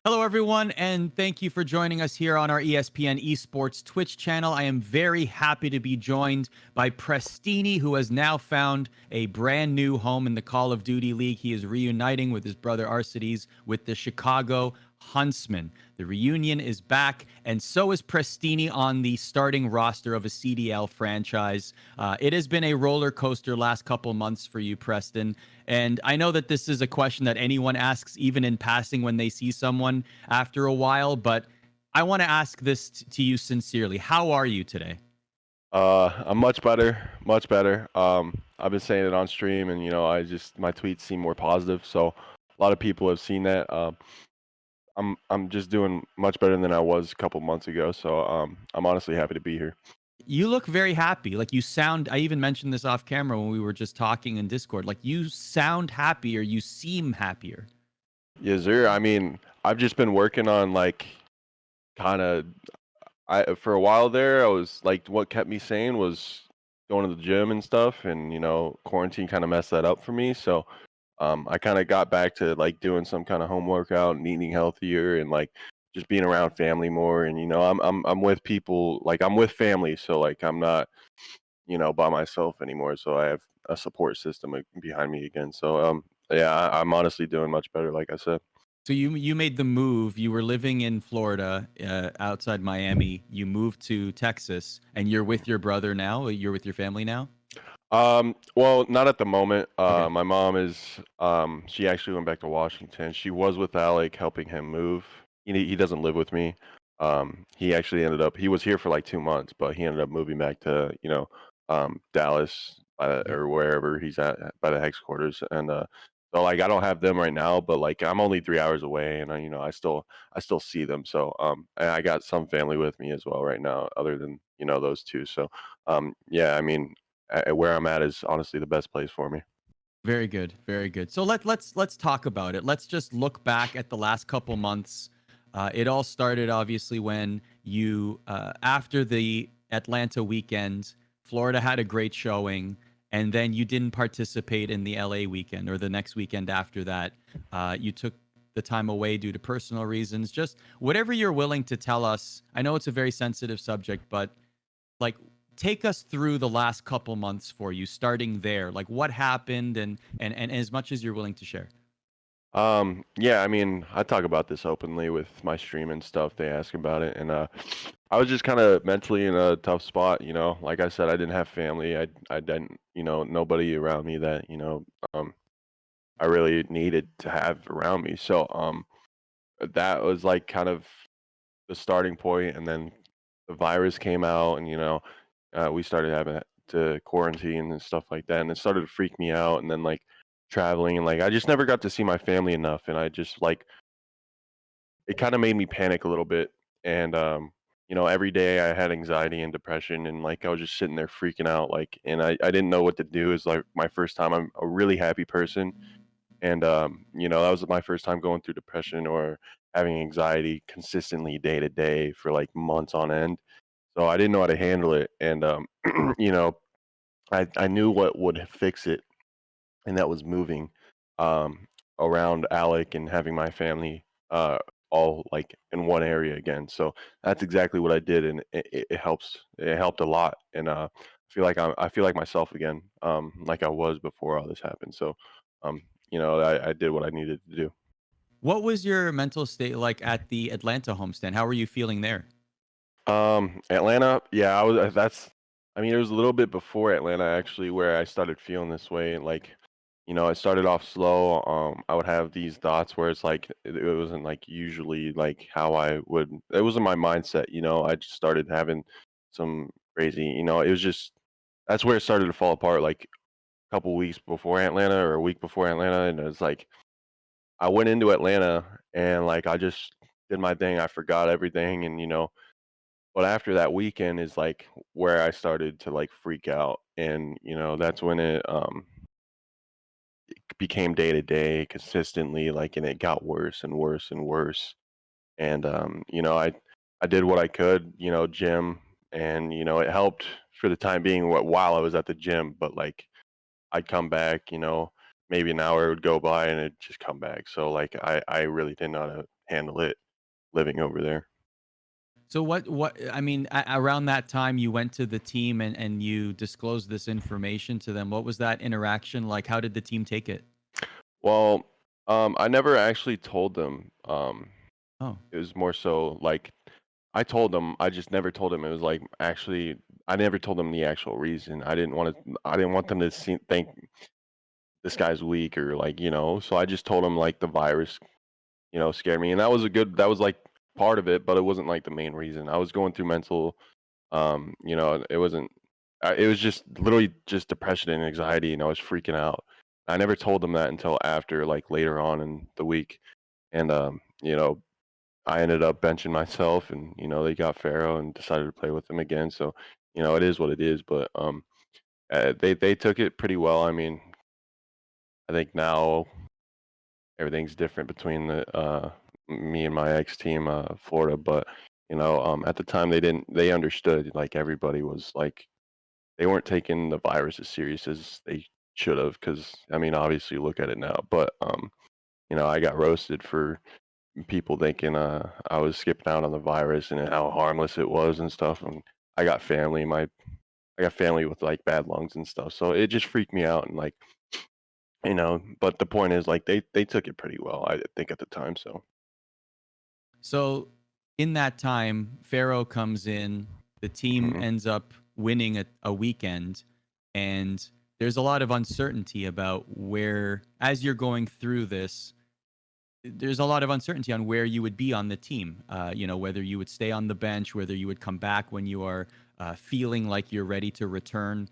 Hello, everyone, and thank you for joining us here on our ESPN Esports Twitch channel. I am very happy to be joined by Prestinni, who has now found a brand new home in the Call of Duty League. He is reuniting with his brother Arcides with the Chicago Huntsmen. The reunion is back, and so is Prestinni on the starting roster of a CDL franchise. It has been a roller coaster last couple months for you, Preston. And I know that this is a question that anyone asks, even in passing, when they see someone after a while. But I want to ask this to you sincerely. How are you today? I'm much better, much better. I've been saying it on stream, and my tweets seem more positive. So a lot of people have seen that. I'm just doing much better than I was a couple months ago. So I'm honestly happy to be here. You look very happy. Like you sound, I even mentioned this off camera when we were just talking in Discord. Like you sound happier. You seem happier. Yes, sir. I mean, I've just been working on kind of. I for a while there, I was like, what kept me sane was going to the gym and stuff, and quarantine kind of messed that up for me. So I kind of got back to like doing some kind of home workout and eating healthier and like just being around family more. And I'm with people, like I'm with family, so like I'm not by myself anymore. So I have a support system behind me again. So yeah, I'm honestly doing much better, like I said. So you made the move. You were living in Florida, outside Miami. You moved to Texas, and you're with your brother now. You're with your family now. Well, not at the moment. Okay. My mom is, she actually went back to Washington. She was with Alec, helping him move. He doesn't live with me. He actually ended up, he was here for like 2 months, but he ended up moving back to, Dallas Okay. or wherever he's at by the headquarters. And, so like, I don't have them right now, but like, I'm only 3 hours away and I still see them. So, and I got some family with me as well right now, other than, those two. So, yeah, I mean, where I'm at is honestly the best place for me. Very good, very good. So let's talk about it. Let's just look back at the last couple months. It all started obviously when you, after the Atlanta weekend, Florida had a great showing, and then you didn't participate in the LA weekend or the next weekend after that. You took the time away due to personal reasons. Just whatever you're willing to tell us. I know it's a very sensitive subject, but like take us through the last couple months for you, starting there. Like what happened, and as much as you're willing to share. Yeah, I mean, I talk about this openly with my stream and stuff. They ask about it, and I was just kind of mentally in a tough spot. Like I said, I didn't have family. I didn't, nobody around me that um, I really needed to have around me. So that was like kind of the starting point, and then the virus came out, and we started having to quarantine and stuff like that, and it started to freak me out. And then like traveling, and like I just never got to see my family enough, and I just like it kind of made me panic a little bit. And every day I had anxiety and depression, and like I was just sitting there freaking out, like, and I didn't know what to do. It's like my first time. I'm a really happy person, and that was my first time going through depression or having anxiety consistently day to day for like months on end. So I didn't know how to handle it, and you know, I knew what would fix it, and that was moving um, around Alec and having my family all like in one area again. So that's exactly what I did, and it helps. It helped a lot, and I feel like myself again, like I was before all this happened. So, um, I did what I needed to do. What was your mental state like at the Atlanta homestand? How were you feeling there? Atlanta, yeah, I was. That's. I mean, it was a little bit before Atlanta actually, where I started feeling this way. Like, it started off slow. I would have these thoughts where it's like it wasn't like usually like how I would. It wasn't my mindset. I just started having some crazy. It was just that's where it started to fall apart. Like a couple weeks before Atlanta or a week before Atlanta, and it was like I went into Atlanta and like I just did my thing. I forgot everything, and but after that weekend is, like, where I started to, like, freak out, and, that's when it, became day to day consistently, like, and it got worse and worse and worse, and, I did what I could, gym, and, it helped for the time being while I was at the gym, but, like, I'd come back, maybe an hour would go by and it'd just come back. So like I really didn't know how to handle it living over there. So what I mean, around that time you went to the team and you disclosed this information to them. What was that interaction like? How did the team take it? Well, I never actually told them. Oh. It was more so like I told them. I just never told them. It was like actually, I never told them the actual reason. I didn't want to. I didn't want them to think this guy's weak or like So I just told them like the virus, scared me, and that was a good. That was like part of it, but it wasn't like the main reason. I was going through mental. It wasn't. It was just literally just depression and anxiety, and I was freaking out. I never told them that until after, like later on in the week, and I ended up benching myself, and they got Pharaoh and decided to play with him again. So, it is what it is. But they took it pretty well. I mean, I think now everything's different between me and my ex team, Florida. But at the time they understood. Like everybody was like they weren't taking the virus as serious as they should have. Because I mean, obviously, look at it now. But I got roasted for people thinking I was skipping out on the virus and how harmless it was and stuff. And I got family, I got family with like bad lungs and stuff, so it just freaked me out. And like but the point is like they took it pretty well, I think at the time. So So in that time, Pharaoh comes in, the team mhm. ends up winning a weekend, and there's a lot of uncertainty about where, as you're going through this, there's a lot of uncertainty on where you would be on the team. Whether you would stay on the bench, whether you would come back when you are feeling like you're ready to return.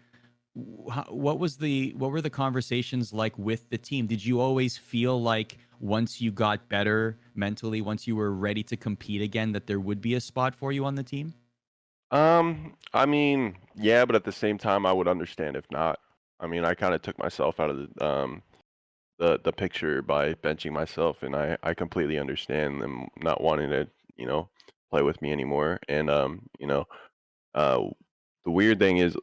What were the conversations like with the team? Did you always feel like once you got better mentally, once you were ready to compete again, that there would be a spot for you on the team? I mean, yeah, but at the same time I would understand if not. I mean, I kind of took myself out of the picture by benching myself, and I completely understand them not wanting to you know play with me anymore. And Uh, the weird thing is,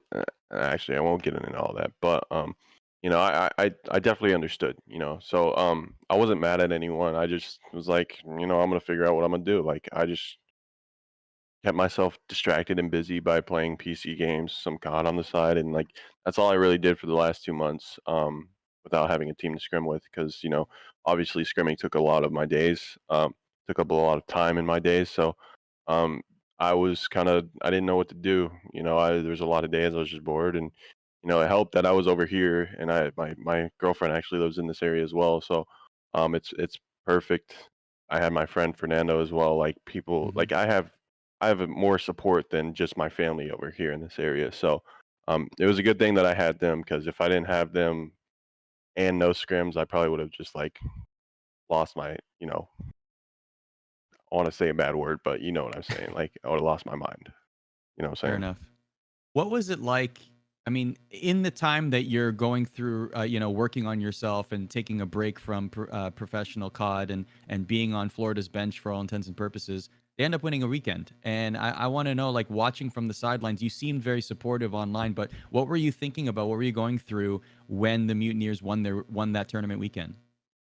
actually, I won't get into all that, but I definitely understood, So I wasn't mad at anyone. I just was like, I'm gonna figure out what I'm gonna do. Like I just kept myself distracted and busy by playing PC games, some COD on the side, and like that's all I really did for the last 2 months. Without having a team to scrim with, because obviously scrimming took a lot of my days, took up a lot of time in my days. So um, I was I didn't know what to do. There's a lot of days I was just bored, and it helped that I was over here, and my girlfriend actually lives in this area as well. So it's perfect. I had my friend Fernando as well. Like people, Hmm. like I have more support than just my family over here in this area. So it was a good thing that I had them, because if I didn't have them and no scrims, I probably would have just like lost my, I want to say a bad word, but you know what I'm saying. Like I would have lost my mind. You know what I'm Fair saying? enough. What was it like? I mean, in the time that you're going through, working on yourself and taking a break from professional COD and being on Florida's bench for all intents and purposes, they end up winning a weekend. And I want to know, like, watching from the sidelines, you seemed very supportive online, but what were you thinking about? What were you going through when the Mutineers won that tournament weekend?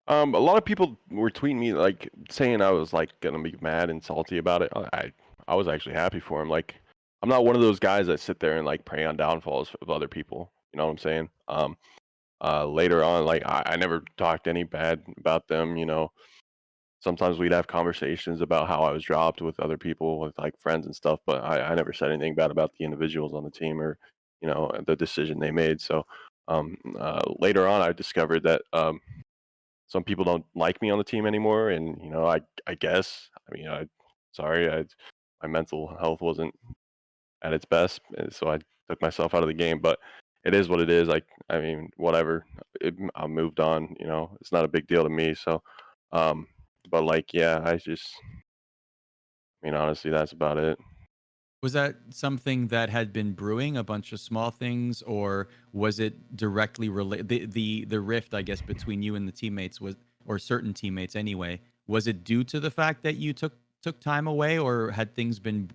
A lot of people were tweeting me like saying I was like gonna be mad and salty about it. I was actually happy for him. Like I'm not one of those guys that sit there and like prey on downfalls of other people. You know what I'm saying? Later on, like I never talked any bad about them. Sometimes we'd have conversations about how I was dropped with other people, with like friends and stuff, but I never said anything bad about the individuals on the team, or the decision they made. So later on, I discovered that some people don't like me on the team anymore, and I guess sorry, my mental health wasn't at its best, and so I took myself out of the game. But it is what it is. Like I mean, whatever. I moved on. It's not a big deal to me. So, um, but like, yeah, honestly, that's about it. Was that something that had been brewing, a bunch of small things, or was it directly related? The rift, I guess, between you and the teammates was, or certain teammates anyway, was it due to the fact that you took time away, or had things been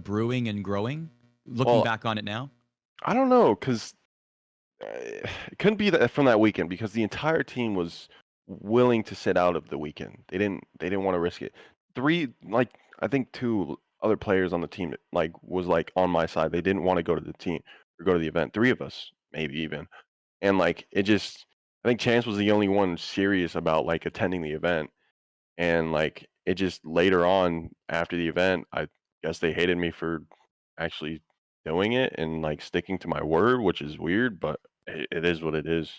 brewing and growing? Looking Well, back on it now. I don't know, cause It couldn't be that from that weekend because the entire team was willing to sit out of the weekend. They didn't want to risk it. Three like I think two other players on the team like was like on my side. They didn't want to go to the team or go to the event. Three of us, maybe even. And like it just I think Chance was the only one serious about like attending the event. And like it just later on after the event, I guess they hated me for actually doing it and like sticking to my word, which is weird, but it is what it is.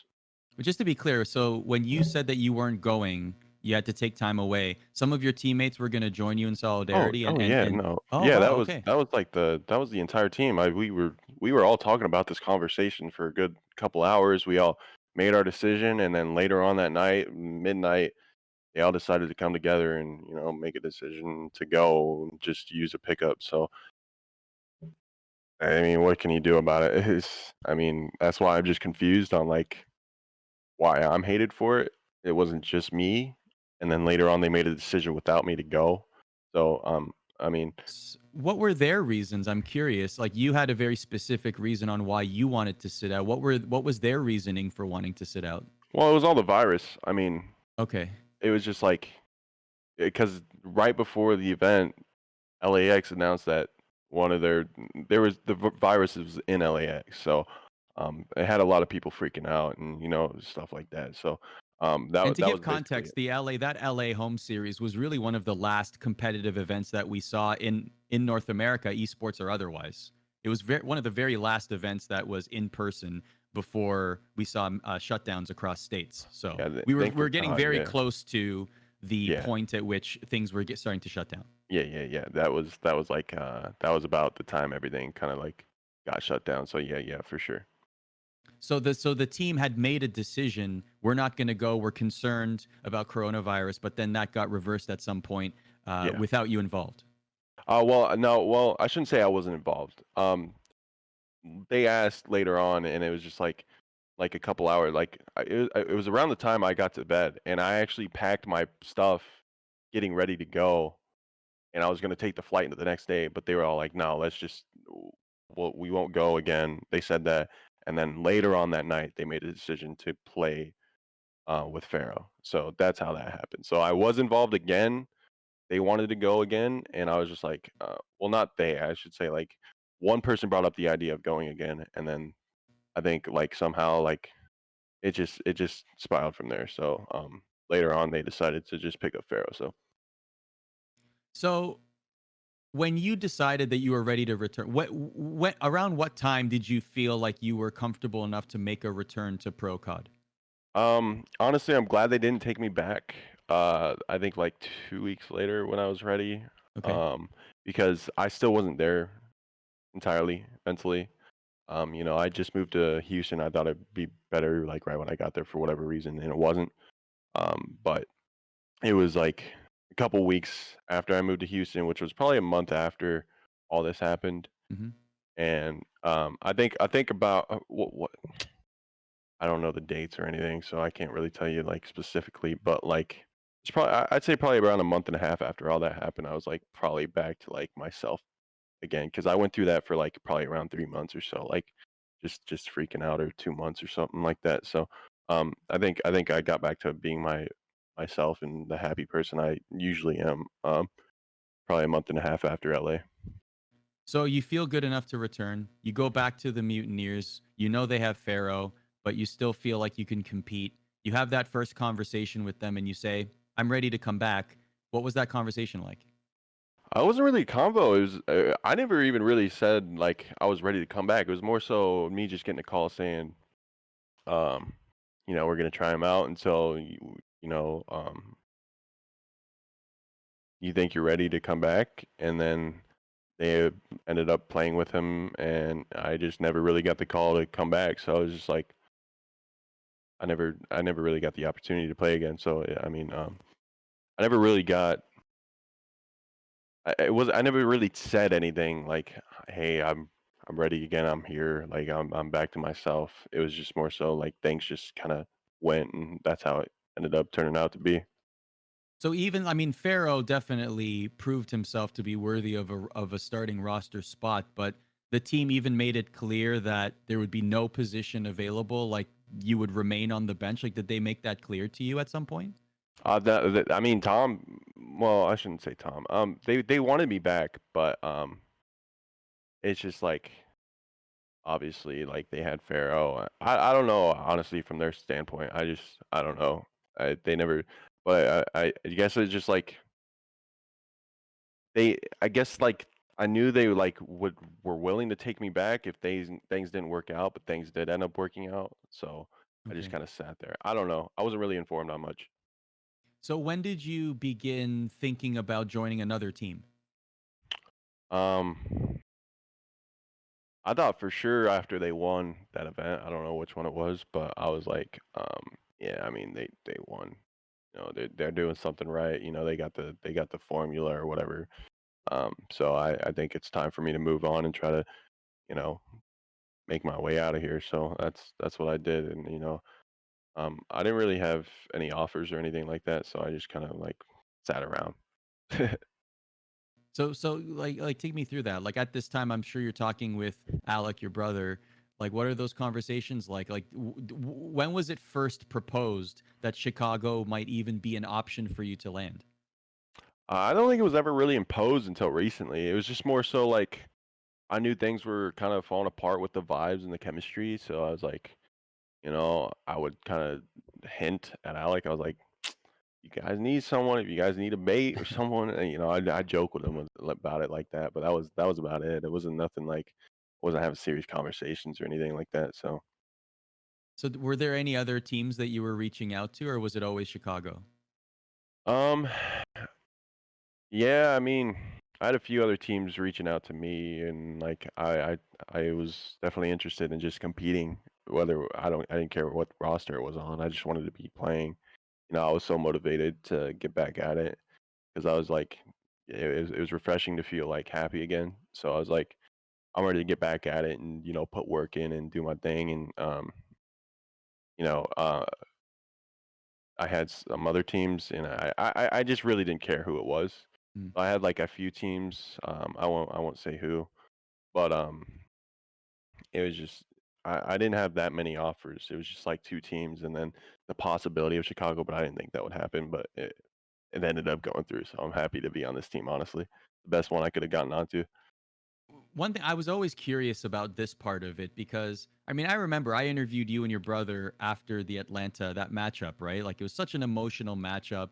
But just to be clear, so when you said that you weren't going, you had to take time away. Some of your teammates were going to join you in Oh, solidarity, and oh and yeah, and no, oh yeah, wow, okay. that was like that was the entire team. We were all talking about this conversation for a good couple hours. We all made our decision, and then later on that night, midnight, they all decided to come together and make a decision to go and just use a pickup. So I mean, what can you do about it? I mean, that's why I'm just confused on like why I'm hated for it. It wasn't just me, and then later on they made a decision without me to go. So I mean, What were their reasons? I'm curious. Like you had a very specific reason on why you wanted to sit out. What was their reasoning for wanting to sit out? well, it was all the virus. I mean, Okay. it was just like because right before the event, LAX announced that one of their there was virus was in LAX, so it had a lot of people freaking out and stuff like that. So And to that give was basically context, it. the LA home series was really one of the last competitive events that we saw in North America, esports or otherwise. It was one of the very last events that was in person before we saw shutdowns across states. So Yeah, we're thankfully getting God, very yeah, close to the yeah. point at which things were starting to shut down. Yeah, yeah, yeah. That was like that was about the time everything kind of like got shut down. So yeah, yeah, for sure. So the team had made a decision. We're not going to go. We're concerned about coronavirus, but then that got reversed at some point Yeah. without you involved. Well, no, well, I shouldn't say I wasn't involved. They asked later on, and it was just like a couple hours. Like it was around the time I got to bed, and I actually packed my stuff, getting ready to go, and I was gonna take the flight the next day. But they were all like, "No, let's just, well, we won't go again." They said that, and then later on that night, they made a decision to play with Pharaoh. So that's how that happened. So I was involved again. They wanted to go again, and I was just like, well, not they. I should say like one person brought up the idea of going again, and then I think like somehow like it just spiraled from there. So later on, they decided to just pick up Pharaoh. So So when you decided that you were ready to return, what around what time did you feel like you were comfortable enough to make a return to Pro COD? honestly, I'm glad they didn't take me back. I think like 2 weeks later when I was ready, Okay. um, because I still wasn't there entirely mentally. I just moved to Houston. I thought it'd be better, like right when I got there for whatever reason, and it wasn't. But it was like a couple weeks after I moved to Houston, which was probably a month after all this happened. Hmm. And I think about what I don't know the dates or anything, so I can't really tell you like specifically. But like it's probably I'd say probably around a month and a half after all that happened, I was like probably back to like myself again because I went through that for like probably around 3 months or so, like just freaking out or 2 months or something like that. So I think I got back to being myself and the happy person I usually am. Probably a month and a half after LA. So you feel good enough to return. You go back to the Mutineers. You know they have Pharaoh, but you still feel like you can compete. You have that first conversation with them and you say, I'm ready to come back. What was that conversation like? I wasn't really a convo. It was I never even really said like I was ready to come back. It was more so me just getting a call saying, um, we're gonna try him out until you think you're ready to come back, and then they ended up playing with him, and I just never really got the call to come back. So I was just like, I never really got the opportunity to play again. So yeah, I mean, I never really got. I never really said anything like, "Hey, I'm ready again. I'm here. Like I'm back to myself." It was just more so like things just kind of went, and that's how it ended up turning out to be. So even I mean Pharaoh definitely proved himself to be worthy of a starting roster spot, but The team even made it clear that there would be no position available, like you would remain on the bench. Like, did they make that clear to you at some point? I mean, Tom. Well, I shouldn't say Tom. They wanted me back, but it's just like obviously like they had Pharaoh. I don't know honestly from their standpoint. I don't know. They never, but I guess it's just like I guess like I knew they like were willing to take me back if things didn't work out, but things did end up working out. So I just Okay. kind of sat there. I don't know. I wasn't really informed on much. So when did you begin thinking about joining another team? Um, I thought for sure after they won that event, I don't know which one it was, but I was like, yeah, I mean they won. You know, they're doing something right. You know, they got the formula or whatever. So I think it's time for me to move on and try to, you know, make my way out of here. So that's what I did, and I didn't really have any offers or anything like that, so I just kind of like sat around. So like take me through that. Like at this time, I'm sure you're talking with Alec, your brother. Like, what are those conversations like? Like, when was it first proposed that Chicago might even be an option for you to land? I don't think it was ever really imposed until recently. It was just more so like I knew things were kind of falling apart with the vibes and the chemistry, so I was like, I would kind of hint at Alec. I was like, "You guys need someone. If you guys need a mate or someone," and, I joke with him about it like that. But that was about it. It wasn't nothing like I wasn't having serious conversations or anything like that. So, So, were there any other teams that you were reaching out to, or was it always Chicago? um, yeah, I mean, I had a few other teams reaching out to me, and like I was definitely interested in just competing. Whether I didn't care what roster it was on. I just wanted to be playing. I was so motivated to get back at it because I was like, it was refreshing to feel like happy again. So I was like, I'm ready to get back at it and put work in and do my thing. And you know, uh, I had some other teams, and I just really didn't care who it was. Mm. I had like a few teams. I won't say who, but it was just I didn't have that many offers. It was just like two teams, and then the possibility of Chicago, but I didn't think that would happen. But it ended up going through, so I'm happy to be on this team. Honestly, the best one I could have gotten onto. One thing I was always curious about this part of it because I mean I remember I interviewed you and your brother after the Atlanta that matchup, right? Like it was such an emotional matchup.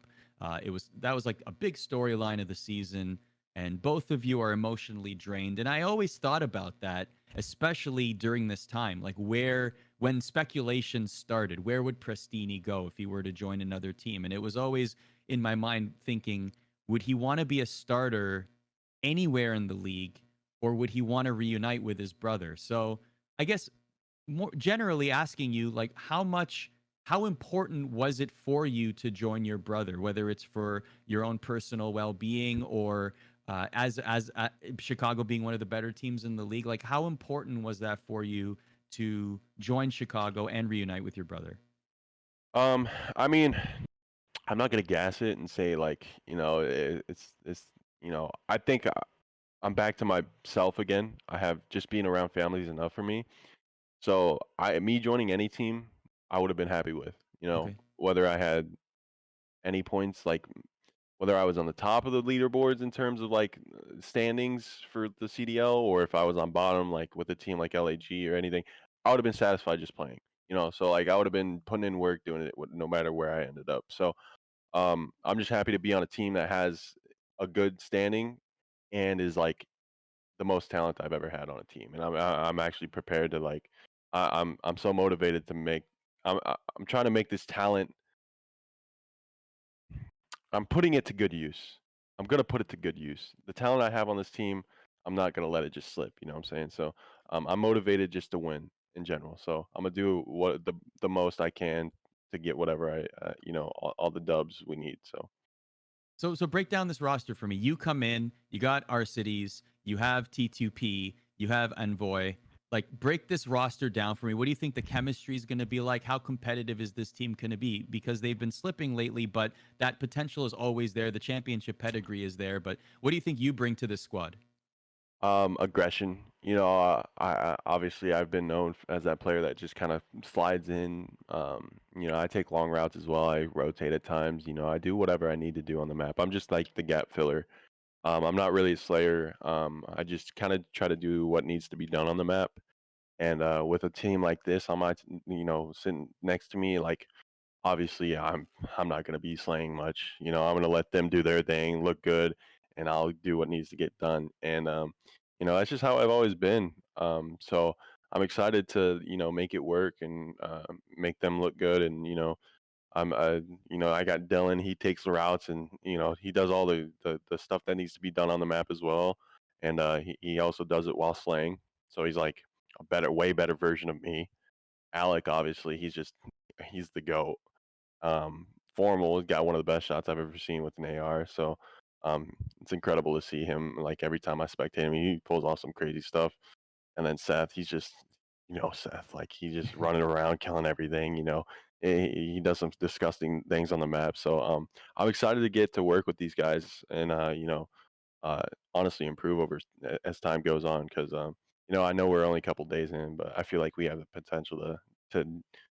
It was that was like a big storyline of the season, and both of you are emotionally drained. And I always thought about that, especially during this time, like where when speculation started, where would Prestinni go if he were to join another team? And it was always in my mind thinking, would he want to be a starter anywhere in the league, or would he want to reunite with his brother? So I guess more generally asking you, like, how important was it for you to join your brother, whether it's for your own personal well-being or as Chicago being one of the better teams in the league? Like, how important was that for you to join Chicago and reunite with your brother? Um, I mean, I'm not gonna gas it and say like it's I think I'm back to myself again. I have just being around family is enough for me. So me joining any team, I would have been happy with. Okay. Whether I had any points, like whether I was on the top of the leaderboards in terms of like standings for the CDL, or if I was on bottom, like with a team like LAG or anything, I would have been satisfied just playing. So like I would have been putting in work doing it no matter where I ended up. So I'm just happy to be on a team that has a good standing and is like the most talent I've ever had on a team, and I'm actually prepared to like I'm so motivated to make I'm trying to make this talent. I'm putting it to good use. I'm gonna put it to good use. The talent I have on this team, I'm not gonna let it just slip. You know what I'm saying? So I'm motivated just to win in general. So I'm gonna do what the most I can to get whatever all the dubs we need. So. So break down this roster for me. You come in, you got our cities, you have T2P, you have Envoy. Like break this roster down for me. What do you think the chemistry is going to be like? How competitive is this team going to be? Because they've been slipping lately, but that potential is always there. The championship pedigree is there. But what do you think you bring to this squad? Aggression. Obviously I've been known as that player that just kind of slides in. I take long routes as well. I rotate at times. I do whatever I need to do on the map. I'm just like the gap filler. I'm not really a slayer. I just kind of try to do what needs to be done on the map. And with a team like this, I might, sitting next to me, like obviously I'm not going to be slaying much. I'm going to let them do their thing, look good, and I'll do what needs to get done. And that's just how I've always been. So I'm excited to make it work and make them look good. And I got Dylan. He takes the routes and he does all the stuff that needs to be done on the map as well. And he also does it while slaying. So he's like a better, way better version of me. Alec, obviously, he's the goat. Um, Formal has got one of the best shots I've ever seen with an AR. So it's incredible to see him. Like every time I spectate him, he pulls off some crazy stuff. And then Seth, he's just, Seth, like he's just running around killing everything. He does some disgusting things on the map. So I'm excited to get to work with these guys and uh, honestly improve as time goes on because I know we're only a couple days in, but I feel like we have the potential to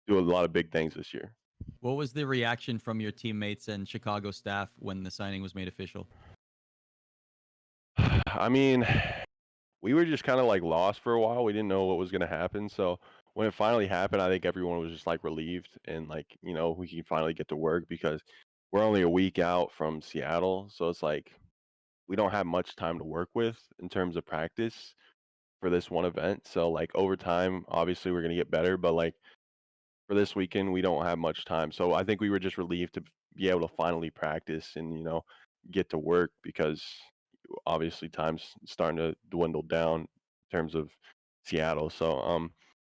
do a lot of big things this year. What was the reaction from your teammates and Chicago staff when the signing was made official? I mean, we were just kind of like lost for a while. We didn't know what was going to happen. So when it finally happened, I think everyone was just like relieved and like, we can finally get to work because we're only a week out from Seattle. So it's like we don't have much time to work with in terms of practice for this one event. So like over time, obviously we're going to get better, but like for this weekend, we don't have much time. So I think we were just relieved to be able to finally practice and, get to work because obviously time's starting to dwindle down in terms of Seattle. So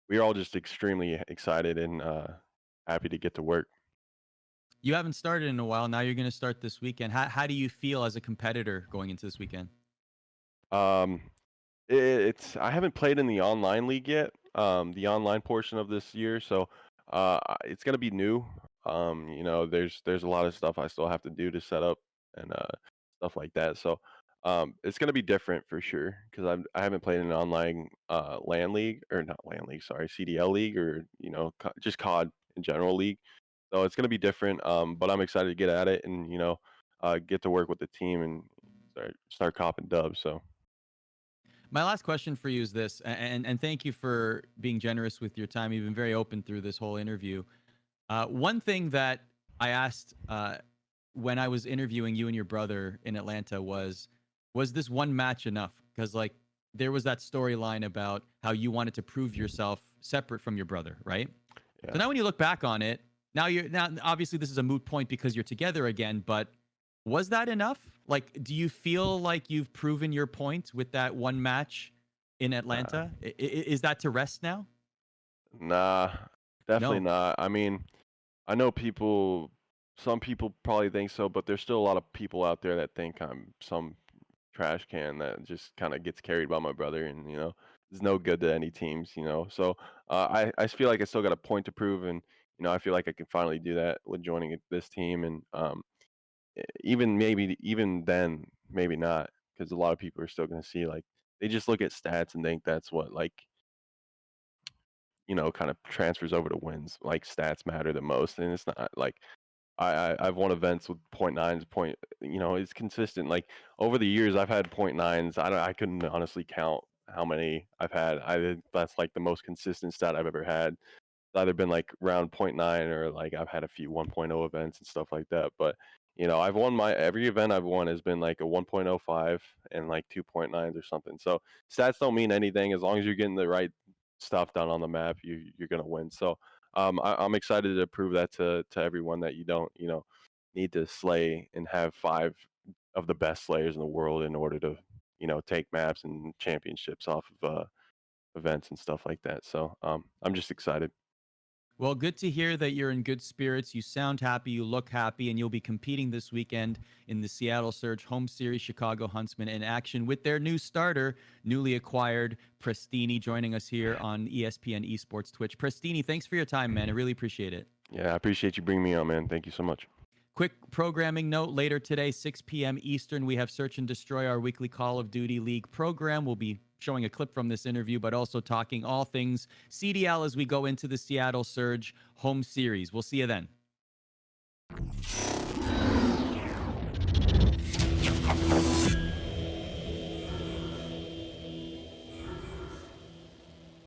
we are all just extremely excited and happy to get to work. You haven't started in a while. Now you're going to start this weekend. How do you feel as a competitor going into this weekend? Um, it's I haven't played in the online league yet, the online portion of this year, so it's gonna be new. There's a lot of stuff I still have to do to set up and stuff like that. So it's gonna be different for sure because I haven't played in an online LAN league or not LAN league, sorry, CDL league or just COD in general league. So it's gonna be different. But I'm excited to get at it and get to work with the team and start copping dubs. So. My last question for you is this, and thank you for being generous with your time. You've been very open through this whole interview. One thing that I asked when I was interviewing you and your brother in Atlanta was this one match enough? Because like there was that storyline about how you wanted to prove yourself separate from your brother, right? Yeah. So now when you look back on it, now obviously this is a moot point because you're together again, but was that enough? Like, do you feel like you've proven your point with that one match in Atlanta? Is that to rest now? Nah, definitely No. not. I mean, I know some people probably think so, but there's still a lot of people out there that think I'm some trash can that just kind of gets carried by my brother and, is no good to any teams. So I feel like I still got a point to prove, and, I feel like I can finally do that with joining this team. And even then, maybe not, because a lot of people are still going to see like they just look at stats and think that's what like kind of transfers over to wins. Like stats matter the most, and it's not like I've won events with point nines, it's consistent. Like over the years, I've had point nines. I couldn't honestly count how many I've had. That's like the most consistent stat I've ever had. It's either been like around point nine or like I've had a few 1.0 events and stuff like that. But I've won my every event I've won has been like a 1.05 and like 2.9s or something. So stats don't mean anything as long as you're getting the right stuff done on the map. You're gonna win. So I'm excited to prove that to everyone that you don't need to slay and have five of the best slayers in the world in order to take maps and championships off of events and stuff like that. So I'm just excited. Well, good to hear that you're in good spirits. You sound happy, you look happy, and you'll be competing this weekend in the Seattle Surge Home Series Chicago Huntsmen in action with their new starter, newly acquired Prestinni, joining us here on ESPN Esports Twitch. Prestinni, thanks for your time, man. I really appreciate it. Yeah, I appreciate you bringing me on, man. Thank you so much. Quick programming note, later today, 6 p.m. Eastern, we have Search and Destroy, our weekly Call of Duty League program. We'll be showing a clip from this interview, but also talking all things CDL as we go into the Seattle Surge home series. We'll see you then.